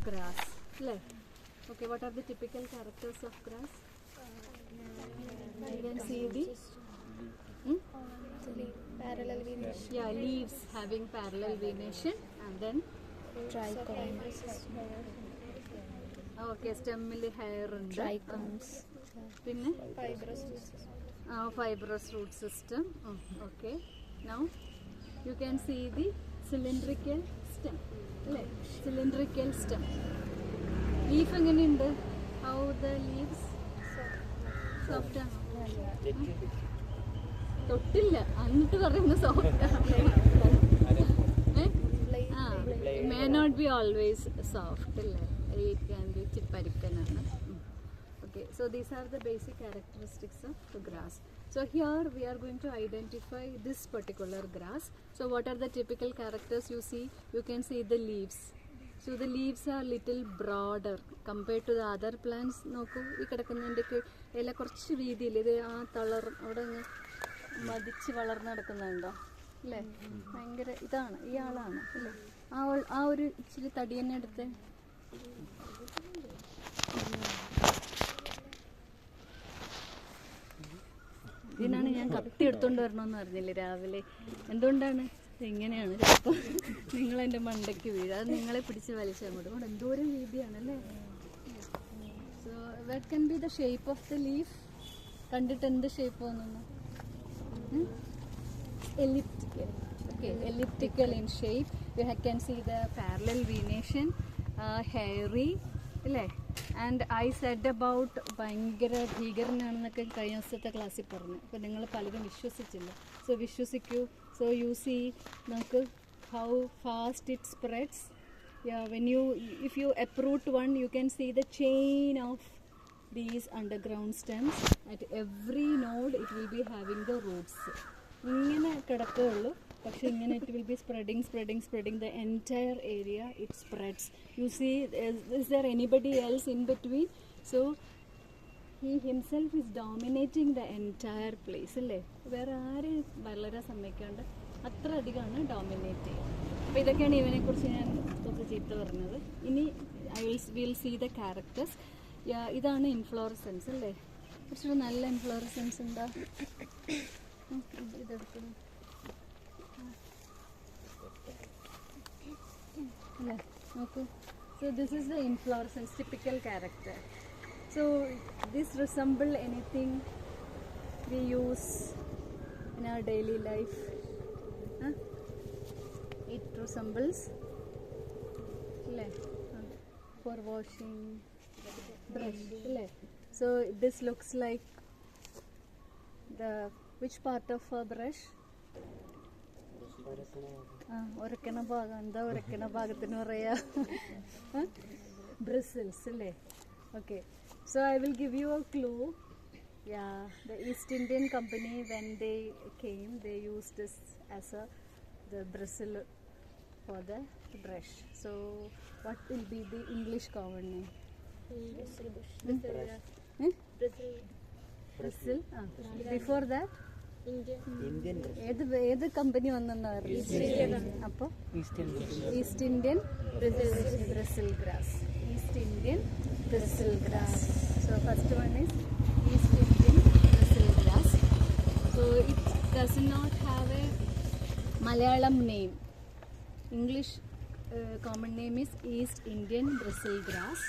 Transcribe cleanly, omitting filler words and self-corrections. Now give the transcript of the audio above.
grass. Okay, what are the typical characters of grass? You can see the parallel venation. Yeah, leaves having parallel venation, and then Trichomes. okay, stemil hair and Trichomes. pinne Fibrous. fibrous root system. Okay, now you can see the cylindrical stem. Cylindrical stem. Leaf എങ്ങനെയുണ്ട്? How the leaves? Soft ആണോ? തൊട്ടില്ല എന്നിട്ട് പറയുന്ന soft may not be always soft അല്ലേ, it can be ചിപ്പരിക്കനാണ്. Okay, so these are the basic characteristics of the grass. So here we are going to identify this particular grass. So what are the typical characters you see? You can see the leaves. So the leaves are little broader compared to the other plants. നോക്കൂ, ഈ കിടക്കുന്നതിൻ്റെയൊക്കെ ഇല കുറച്ച് വീതിയിൽ ഇത് ആ തളർ അവിടെ മതിച്ച് വളർന്നു കിടക്കുന്നുണ്ടോ അല്ലേ? ഭയങ്കര ഇതാണ്, ഈ ആളാണ് അല്ലേ? ആ ഒരു ഇച്ചിരി തടി തന്നെ എടുത്ത് ഇതിനാണ് ഞാൻ കത്തി എടുത്തോണ്ട് വരണമെന്ന് പറഞ്ഞില്ലേ രാവിലെ. എന്തുകൊണ്ടാണ്? ഇങ്ങനെയാണ് ചിലപ്പോൾ നിങ്ങളെൻ്റെ മണ്ടയ്ക്ക് വീഴുക, അത് നിങ്ങളെ പിടിച്ച് വലിച്ചങ്ങോട്ട് കൊണ്ട് എന്തോരം വീതിയാണല്ലേ. So that can be the shape of the leaf. കണ്ടിട്ട് എന്ത് ഷേപ്പ് തോന്നുന്നു? elliptical. Okay, elliptical in shape. You can see the parallel venation, hairy, അല്ലേ? ആൻഡ് ഐ സെഡ് അബൌട്ട് ഭയങ്കര ഭീകരനാണെന്നൊക്കെ കഴിഞ്ഞ ദിവസത്തെ ക്ലാസ്സിൽ പറഞ്ഞു. അപ്പോൾ നിങ്ങൾ പലരും വിശ്വസിച്ചില്ല. സോ വിശ്വസിക്കൂ. സോ യു സീ, നമുക്ക് how fast it spreads. If you uproot one, you can see the chain of these underground stems. At every node it will be having the roots. ഇങ്ങനെ കിടക്കുകയുള്ളൂ, പക്ഷെ ഇങ്ങനെ it will be spreading the entire area. It spreads. You see, is there anybody else in between? So he himself is dominating the entire place അല്ലേ? വേറെ ആരും വളരെ സമ്മതിക്കാണ്ട് അത്ര അധികമാണ് dominate ചെയ്യുക. അപ്പോൾ ഇതൊക്കെയാണ് ഇവനെക്കുറിച്ച് ഞാൻ കുറച്ച് ചീത്ത പറഞ്ഞത്. ഇനി വിൽ സീ ദ ക്യാരക്ടേഴ്സ്. ഇതാണ് ഇൻഫ്ലോറസൻസ് അല്ലേ? കുറച്ചൊരു നല്ല ഇൻഫ്ലോറസൻസ് ഉണ്ടാ. ഇതെടുക്കണം അല്ലേ? നോക്കൂ. So this is the inflorescence, typical character. So this resemble anything we use in our daily life. It resembles for washing brush. So this looks like the which part of a brush? ഉരക്കണ ഭാഗം. എന്താ ഉരക്കണ ഭാഗത്തിന് പറയാ? Bristles അല്ലേ? Okay, so I will give you a clue. Yeah, the East Indian Company, when they came, they used this as the bristle for the brush. So what will be the English common name? Bristle. Before that ഏത് company വന്നെന്നാ പറഞ്ഞു? അപ്പോൾ east Indian bristle grass. East Indian bristle grass. So first one is east Indian bristle grass. So it does not have a Malayalam name. English common name is East Indian bristle grass.